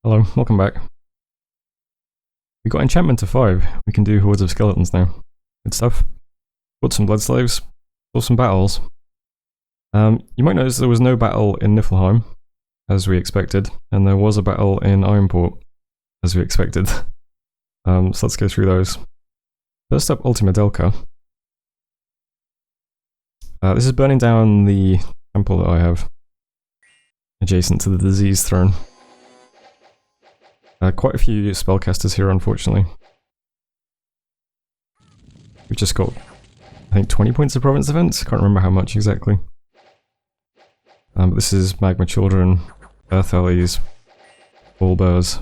Hello, welcome back. We got enchantment to 5. We can do hordes of skeletons now. Good stuff. Got some blood slaves. Saw some battles. You might notice there was no battle in Niefelheim, as we expected, and there was a battle in Ironport, as we expected. So let's go through those. First up, Ultima Delca. This is burning down the temple that I have, adjacent to the disease throne. Quite a few spellcasters here, unfortunately. We've just got, I think, 20 points of province defense? Can't remember how much exactly. But this is Magma Children, Earth Ellies, Ball Bears.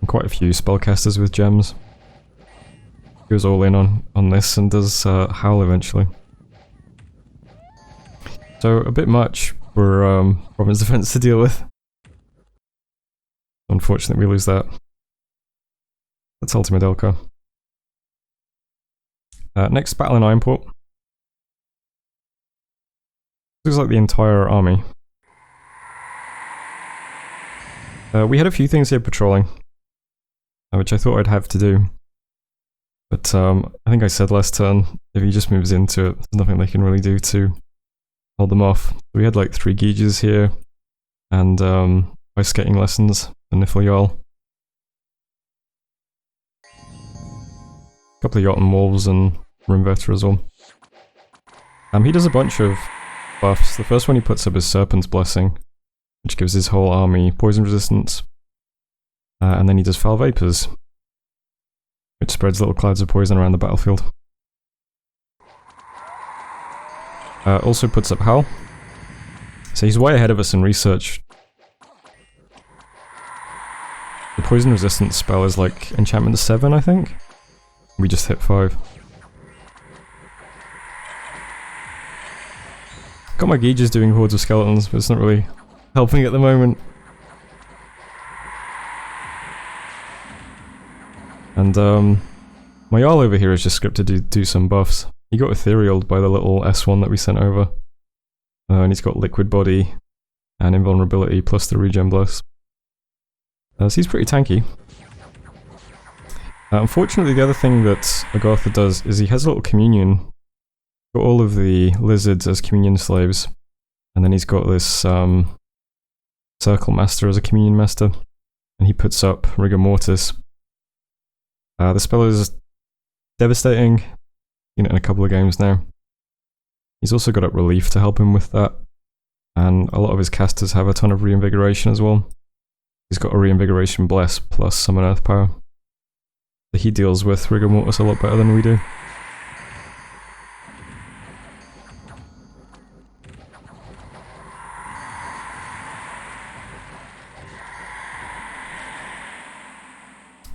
And quite a few spellcasters with gems. Goes all in on this and does Howl eventually. So a bit much for province defense to deal with. Unfortunately, we lose that. That's Ultima Delca. Next, battle in Ironport. Looks like the entire army. We had a few things here patrolling, which I thought I'd have to do. But I think I said last turn, if he just moves into it, there's nothing they can really do to hold them off. We had like 3 gauges here, and ice skating lessons, and Niflheim. A couple of Jotun Wolves and Rimvetter as well. He does a bunch of buffs. The first one he puts up is Serpent's Blessing, which gives his whole army poison resistance. And then he does Foul Vapors, which spreads little clouds of poison around the battlefield. Also puts up Howl. So he's way ahead of us in research. The poison resistance spell is like enchantment 7, I think. We just hit 5. Got my gauges doing hordes of skeletons, but it's not really helping at the moment. And my Jarl over here is just scripted to do some buffs. He got etherealed by the little S1 that we sent over. And he's got liquid body and invulnerability plus the regen bless. So he's pretty tanky. Unfortunately, the other thing that Agartha does is he has a little communion. Got all of the lizards as communion slaves. And then he's got this Circle Master as a communion master. And he puts up Rigor Mortis. The spell is devastating. Seen it in a couple of games now. He's also got up Relief to help him with that. And a lot of his casters have a ton of Reinvigoration as well. He's got a Reinvigoration Bless plus Summon Earth Power. So he deals with Rigor Mortis a lot better than we do.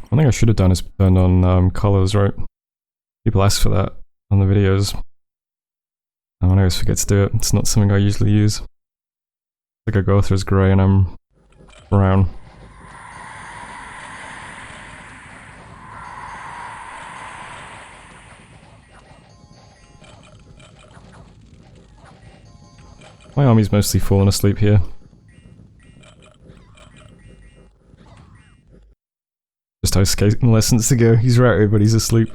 One thing I should have done is turn on colours, right? People ask for that on the videos. And I always forget to do it. It's not something I usually use. Like Agartha's grey and I'm brown. My army's mostly fallen asleep here. Just ice skating lessons to go. He's right, everybody's asleep.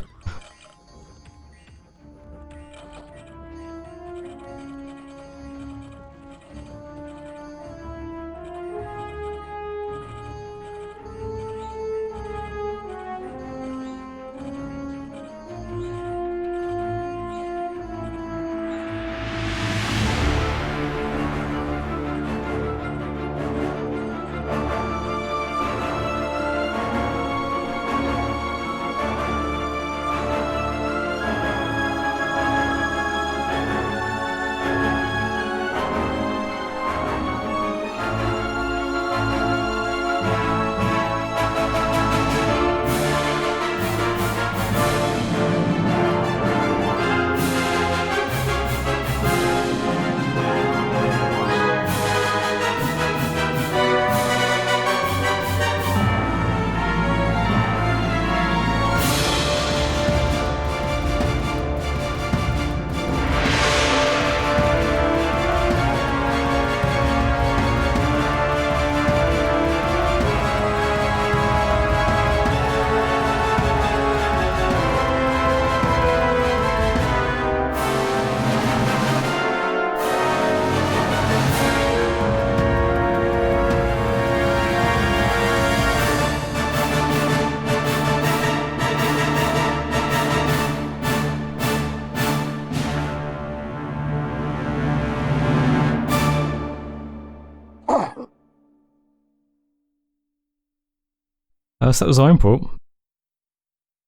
So that was Ironport.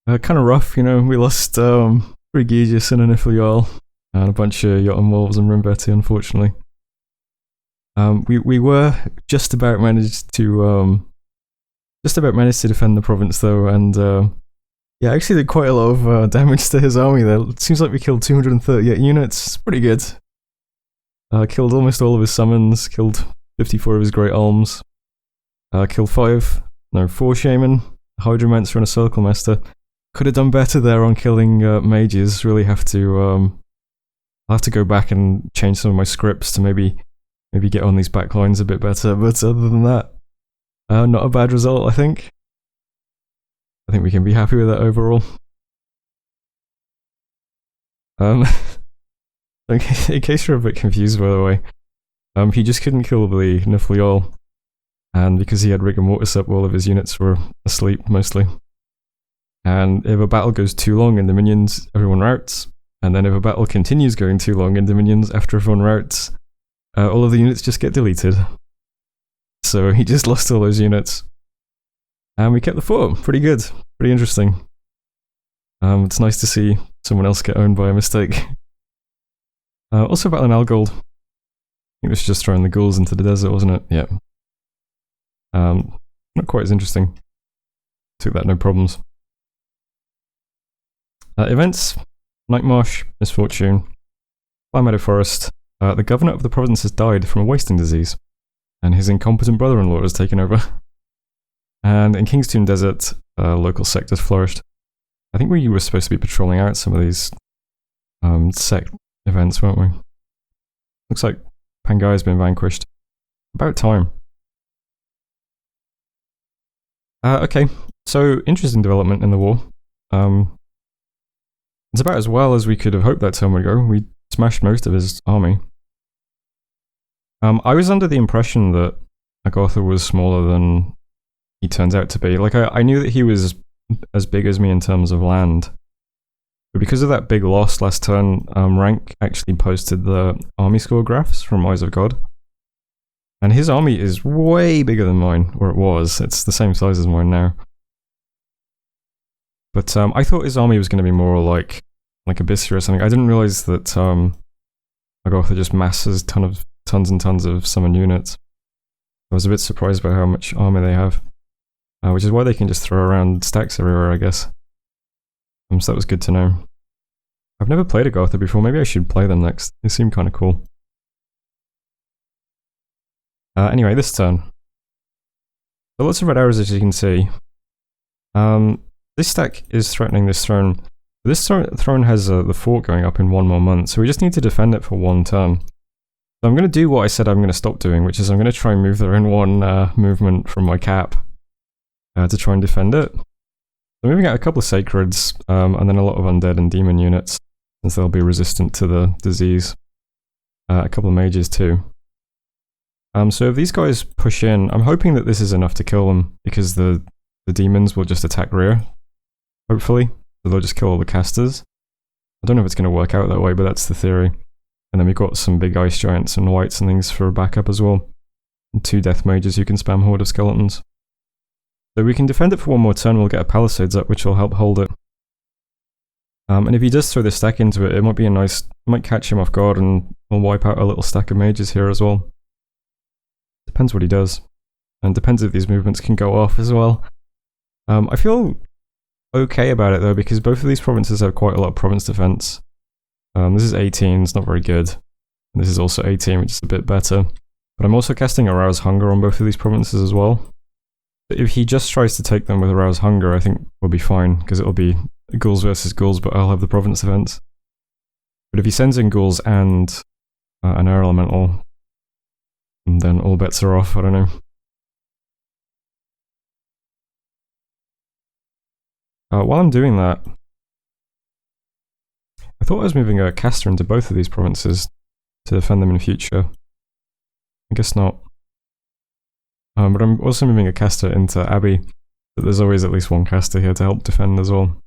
Kind of rough, you know. We lost Brigidius and Anifial, and a bunch of Jotun Wolves and Rimbeti, unfortunately. We were just about managed to defend the province though, and yeah, actually did quite a lot of damage to his army there. It seems like we killed 238 units. It's pretty good. Killed almost all of his summons. Killed 54 of his Great Alms. Killed 4 Shaman, Hydromancer, and a Circle Master. Could have done better there on killing mages. Really have to I'll have to go back and change some of my scripts to maybe get on these backlines a bit better. But other than that, not a bad result, I think. I think we can be happy with that overall. In case you're a bit confused, by the way, he just couldn't kill the Niflheol, and because he had Rigor Mortis up, all of his units were asleep, mostly. And if a battle goes too long in the minions, everyone routs, and then if a battle continues going too long in the minions after everyone routs, all of the units just get deleted. So he just lost all those units. And we kept the fort. Pretty good. Pretty interesting. It's nice to see someone else get owned by a mistake. Also battling Algold. I think it was just throwing the ghouls into the desert, wasn't it? Yeah. Not quite as interesting. Took that no problems. Events. Nightmarsh, Misfortune. Fly Meadow Forest. The governor of the province has died from a wasting disease, and his incompetent brother-in-law has taken over. And in Kingstown Desert, local sectors flourished. I think we were supposed to be patrolling out some of these sect events, weren't we? Looks like Pangai's been vanquished. About time. Okay, so interesting development in the war. It's about as well as we could have hoped that turn would go. We smashed most of his army. I was under the impression that Agartha was smaller than he turns out to be. Like, I knew that he was as big as me in terms of land. But because of that big loss last turn, Rank actually posted the army score graphs from Eyes of God. And his army is way bigger than mine, or it was. It's the same size as mine now. But I thought his army was going to be more like Abyssia or something. I didn't realize that Agartha just masses tons and tons of summon units. I was a bit surprised by how much army they have. Which is why they can just throw around stacks everywhere, I guess. So that was good to know. I've never played Agartha before. Maybe I should play them next. They seem kind of cool. Anyway, this turn. So lots of red arrows, as you can see. This stack is threatening this throne. This throne has the fort going up in 1 more month, so we just need to defend it for 1 turn. So I'm going to do what I said I'm going to stop doing, which is I'm going to try and move their own 1 movement from my cap to try and defend it. So moving out a couple of sacreds, and then a lot of undead and demon units, since they'll be resistant to the disease. A couple of mages too. So if these guys push in, I'm hoping that this is enough to kill them, because the demons will just attack rear, hopefully. So they'll just kill all the casters. I don't know if it's going to work out that way, but that's the theory. And then we've got some big ice giants and whites and things for backup as well. And 2 death mages who can spam Horde of Skeletons. So we can defend it for 1 more turn, we'll get a Palisades up, which will help hold it. And if he does throw this stack into it, it might be a nice... might catch him off guard and we'll wipe out a little stack of mages here as well. Depends what he does. And depends if these movements can go off as well. I feel okay about it though, because both of these provinces have quite a lot of province defense. This is 18, it's not very good. And this is also 18, which is a bit better. But I'm also casting Arouse Hunger on both of these provinces as well. But if he just tries to take them with Arouse Hunger, I think we'll be fine, because it'll be ghouls versus ghouls, but I'll have the province defense. But if he sends in ghouls and an air elemental, then all bets are off, I don't know. While I'm doing that, I thought I was moving a caster into both of these provinces to defend them in future. I guess not. But I'm also moving a caster into Abbey, but there's always at least 1 caster here to help defend as well.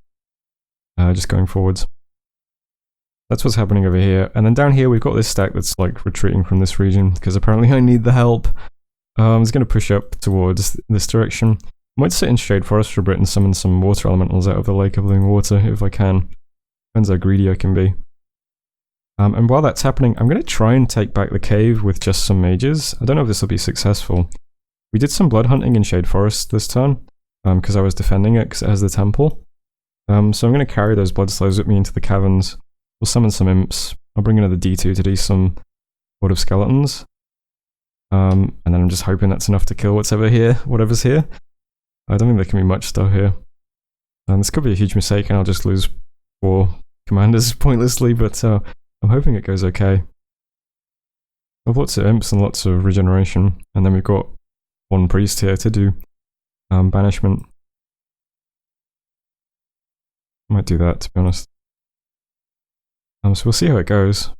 Just going forwards. That's what's happening over here. And then down here we've got this stack that's like retreating from this region, because apparently I need the help. It's going to push up towards this direction. Might sit in Shade Forest for a bit and summon some water elementals out of the Lake of Living Water if I can. Depends how greedy I can be. And while that's happening, I'm going to try and take back the cave with just some mages. I don't know if this will be successful. We did some blood hunting in Shade Forest this turn, because I was defending it because it has the temple. So I'm going to carry those blood slaves with me into the caverns. We'll summon some imps. I'll bring another D2 to do some Horde of Skeletons. And then I'm just hoping that's enough to kill whatever's here. I don't think there can be much stuff here. This could be a huge mistake and I'll just lose 4 commanders pointlessly, but I'm hoping it goes okay. I have lots of imps and lots of regeneration, and then we've got 1 priest here to do banishment. Might do that, to be honest. So we'll see how it goes.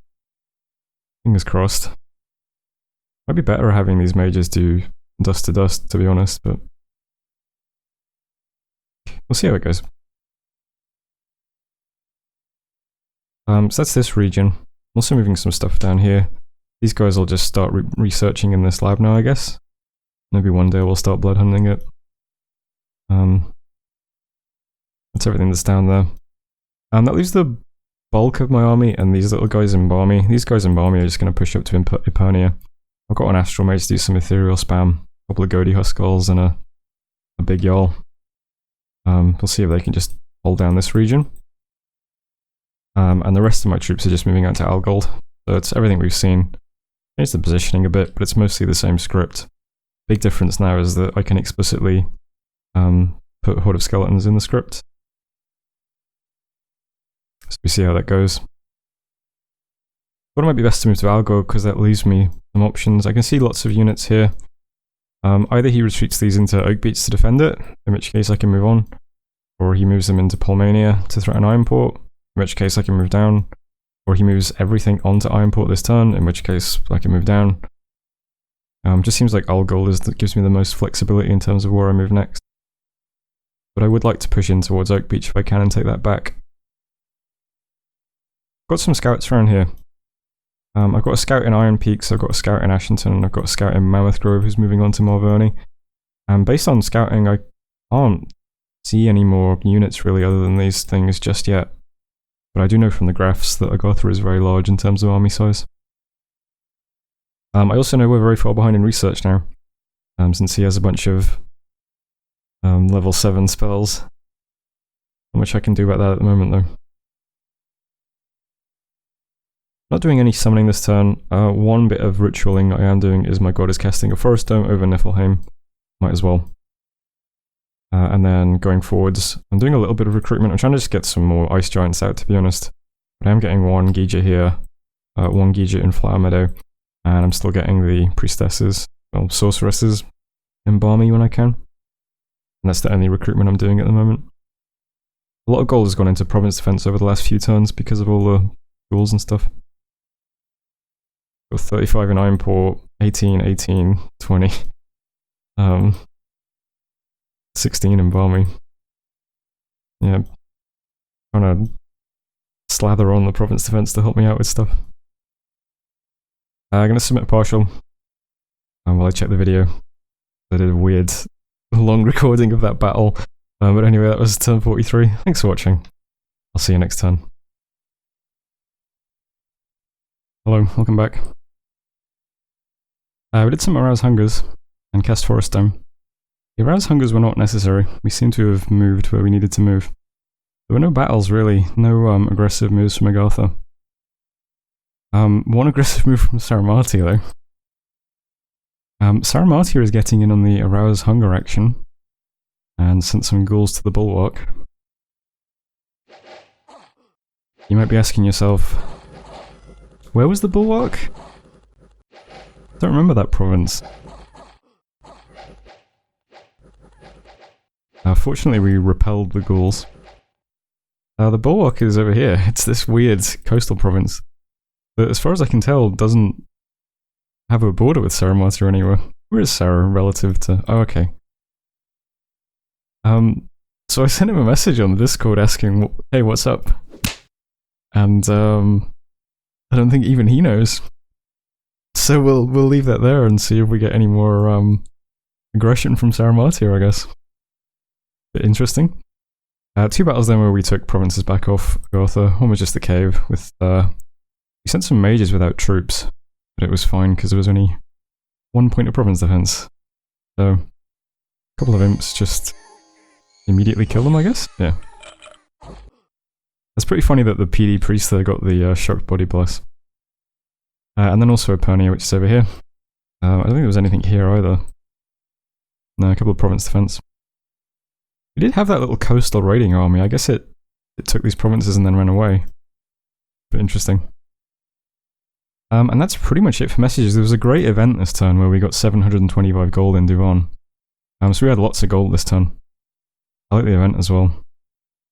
Fingers crossed. Might be better having these mages do dust to dust, to be honest, but we'll see how it goes. So that's this region. I'm also moving some stuff down here. These guys will just start researching in this lab now, I guess. Maybe one day we'll start blood hunting it. That's everything that's down there. That leaves the bulk of my army and these little guys in Barmy. These guys in Barmy are just going to push up to Epernia. I've got an Astral Mage to do some ethereal spam. A couple of Goaty Huskarls and a big Jarl. We'll see if they can just hold down this region. And the rest of my troops are just moving out to Algold. So it's everything we've seen. Changed the positioning a bit, but it's mostly the same script. Big difference now is that I can explicitly put Horde of Skeletons in the script. So we see how that goes. Thought it might be best to move to Algold because that leaves me some options. I can see lots of units here. Either he retreats these into Oak Beach to defend it, in which case I can move on, or he moves them into Polmania to threaten Ironport, in which case I can move down, or he moves everything onto Ironport this turn, in which case I can move down. Just seems like Algold gives me the most flexibility in terms of where I move next. But I would like to push in towards Oak Beach if I can and take that back. Got some scouts around here. I've got a scout in Iron Peaks, I've got a scout in Ashington, and I've got a scout in Mammoth Grove who's moving on to Marverney. And based on scouting, I can't see any more units really other than these things just yet. But I do know from the graphs that Agartha is very large in terms of army size. I also know we're very far behind in research now, since he has a bunch of level 7 spells. Not much I can do about that at the moment though. Not doing any summoning this turn. One bit of ritualing I am doing is my god is casting a Forest Dome over Niflheim. Might as well. And then going forwards, I'm doing a little bit of recruitment. I'm trying to just get some more Ice Giants out, to be honest. But I am getting 1 Gija here, 1 Gija in Flower Meadow, and I'm still getting the Priestesses, well, Sorceresses in Barmy when I can. And that's the only recruitment I'm doing at the moment. A lot of gold has gone into Province Defense over the last few turns because of all the tools and stuff. Got 35 in Ironport, 18, 18, 20. 16 in Barmy. Yeah. Trying to slather on the Province Defense to help me out with stuff. I'm going to submit a partial while I check the video. I did a weird long recording of that battle. But anyway, that was turn 43. Thanks for watching. I'll see you next turn. Hello, welcome back. We did some Arouse Hungers and cast Forest Dome. The Arouse Hungers were not necessary. We seem to have moved where we needed to move. There were no battles really, no aggressive moves from Agartha. One aggressive move from Saramatia though. Saramatia is getting in on the Arouse Hunger action and sent some ghouls to the Bulwark. You might be asking yourself, where was the Bulwark? I don't remember that province. Fortunately we repelled the ghouls. The Bulwark is over here. It's this weird coastal province that, as far as I can tell, doesn't have a border with Saramatia anywhere. Where is Sarah relative to... Oh, okay. So I sent him a message on Discord asking, hey, what's up? And I don't think even he knows. So we'll leave that there and see if we get any more aggression from Saramatia, I guess. bit interesting. 2 battles then where we took provinces back off Agartha. One was just the cave with we sent some mages without troops, but it was fine because there was only 1 point of province defense. So a couple of imps just immediately kill them, I guess? Yeah. It's pretty funny that the PD priest there got the shocked body bless. And then also Epernia, which is over here. I don't think there was anything here either. No, a couple of province defense. We did have that little coastal raiding army. I guess it took these provinces and then ran away. But interesting. And that's pretty much it for messages. There was a great event this turn where we got 725 gold in Duvan. So we had lots of gold this turn. I like the event as well.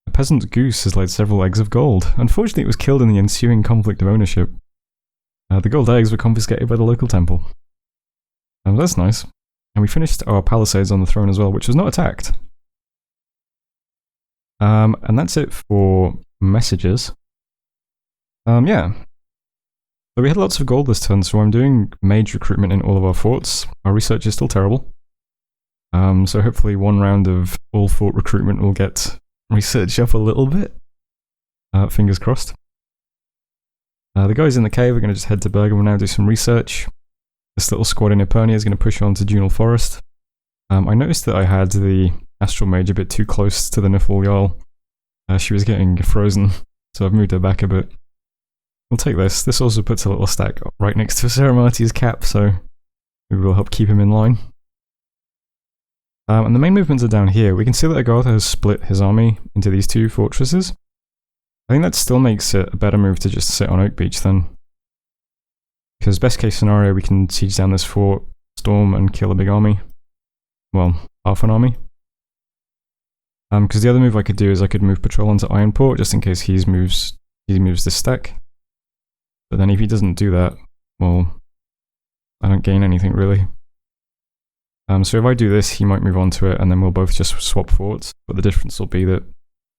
A peasant goose has laid several eggs of gold. Unfortunately, it was killed in the ensuing conflict of ownership. The gold eggs were confiscated by the local temple. That's nice. And we finished our palisades on the throne as well, which was not attacked. And that's it for messages. Yeah. So we had lots of gold this turn, so I'm doing mage recruitment in all of our forts. Our research is still terrible. So hopefully 1 round of all fort recruitment will get research up a little bit. Fingers crossed. The guys in the cave are going to just head to Bergen and now do some research. This little squad in Epernia is going to push on to Junal Forest. I noticed that I had the Astral Mage a bit too close to the Nifl Jarl. She was getting frozen, so I've moved her back a bit. We'll take this. This also puts a little stack right next to Ceremarty's cap, so maybe we'll help keep him in line. And the main movements are down here. We can see that Agartha has split his army into these 2 fortresses. I think that still makes it a better move to just sit on Oak Beach then. Because best case scenario, we can siege down this fort, storm, and kill a big army. Well, half an army. Because the other move I could do is I could move patrol onto Ironport, just in case he moves this stack. But then if he doesn't do that, well, I don't gain anything really. So if I do this, he might move on to it, and then we'll both just swap forts. But the difference will be that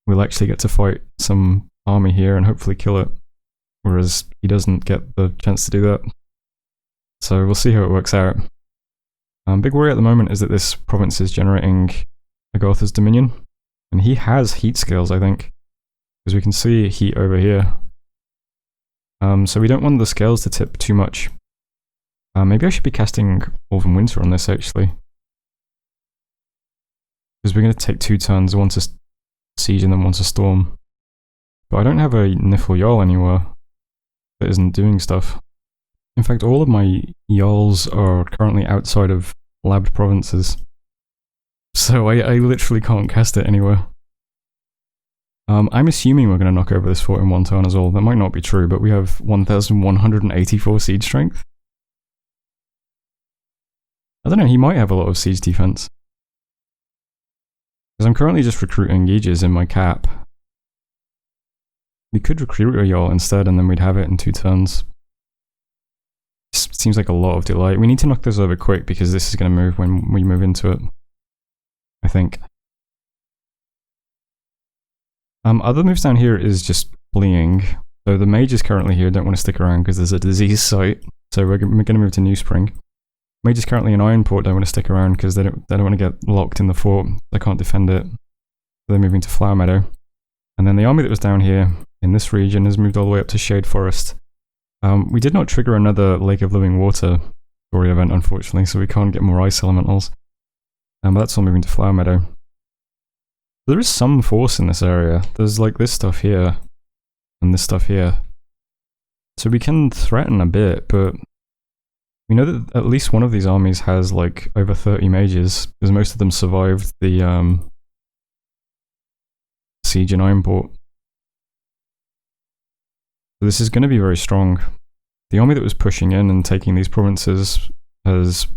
we'll actually get to fight some army here and hopefully kill it. Whereas he doesn't get the chance to do that. So we'll see how it works out. Big worry at the moment is that this province is generating Agartha's Dominion. And he has heat skills, I think. Because we can see heat over here. So we don't want the scales to tip too much. Maybe I should be casting Wolven Winter on this, actually. Because we're going to take 2 turns, one to siege and then one to storm. But I don't have a Nifl Jarl anywhere that isn't doing stuff. In fact, all of my Jarls are currently outside of labbed provinces. So I literally can't cast it anywhere. I'm assuming we're going to knock over this fort in 1 turn as well. That might not be true, but we have 1,184 siege strength. I don't know, he might have a lot of siege defense. Because I'm currently just recruiting Yeeges in my cap. We could recruit a Jarl instead and then we'd have it in 2 turns. This seems like a lot of delay. We need to knock this over quick because this is going to move when we move into it. I think. Other moves down here is just fleeing. So the mages currently here don't want to stick around because there's a disease site. So we're going to move to New Spring. Mages currently in Ironport don't want to stick around because they don't want to get locked in the fort. They can't defend it. So they're moving to Flower Meadow. And then the army that was down here in this region has moved all the way up to Shade Forest. We did not trigger another Lake of Living Water story event, unfortunately, so we can't get more ice elementals. But that's all moving to Flower Meadow. There is some force in this area. There's like this stuff here, and this stuff here. So we can threaten a bit, but we know that at least one of these armies has like over 30 mages, because most of them survived the siege in Ironport. So this is going to be very strong. The army that was pushing in and taking these provinces has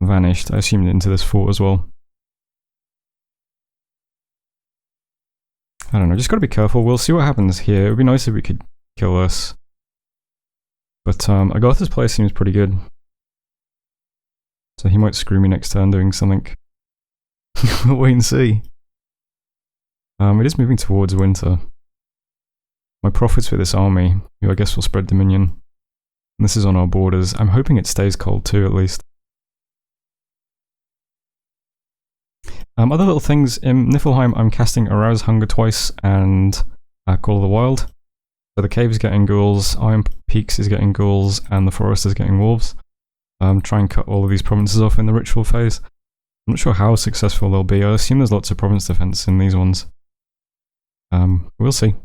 vanished, I assume, into this fort as well. I don't know, just gotta be careful. We'll see what happens here. It would be nice if we could kill this. But Agartha's play seems pretty good. So he might screw me next turn doing something. We'll wait and see. It is moving towards winter. My profits with this army, who I guess will spread Dominion. And this is on our borders. I'm hoping it stays cold too, at least. Other little things, in Niflheim I'm casting Arouse Hunger twice and Call of the Wild. So the cave's getting ghouls, Iron Peaks is getting ghouls, and the forest is getting wolves. Try and cut all of these provinces off in the ritual phase. I'm not sure how successful they'll be. I assume there's lots of province defense in these ones. We'll see.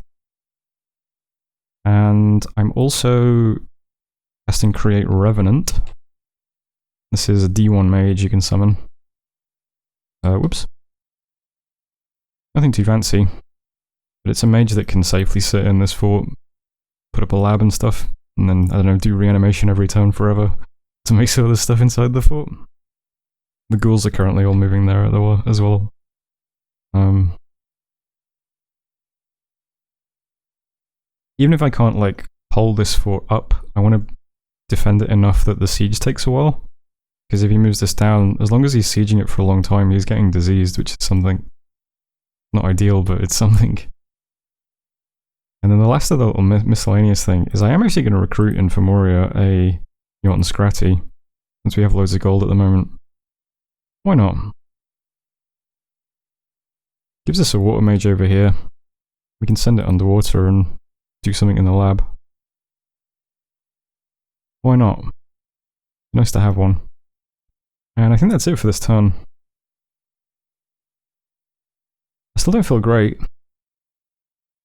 And I'm also casting Create Revenant. This is a D1 mage you can summon. Whoops. Nothing too fancy, but it's a mage that can safely sit in this fort, put up a lab and stuff, and then, I don't know, do reanimation every turn forever to make sure there's stuff inside the fort. The ghouls are currently all moving there as well. Even if I can't, like, hold this fort up, I want to defend it enough that the siege takes a while. Because if he moves this down, as long as he's sieging it for a long time, he's getting diseased, which is something. Not ideal, but it's something. And then the last other little miscellaneous thing is I am actually going to recruit in Femoria a Jotun Scratty, since we have loads of gold at the moment. Why not? Gives us a water mage over here. We can send it underwater and do something in the lab. Why not? Nice to have one. And I think that's it for this turn. I still don't feel great.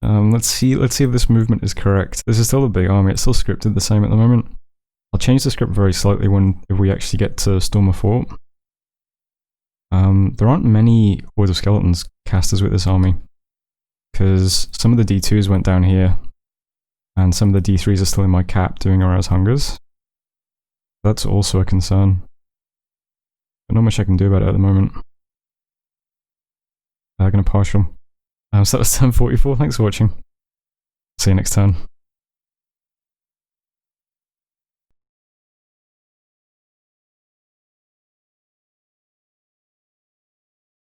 Let's see if this movement is correct. This is still a big army, it's still scripted the same at the moment. I'll change the script very slightly if we actually get to storm a fort. There aren't many Hordes of Skeletons casters with this army, because some of the D2s went down here, and some of the D3s are still in my cap doing Arouse Hungers. That's also a concern. But not much I can do about it at the moment. I'm gonna partial. So that was turn 44, thanks for watching. See you next turn.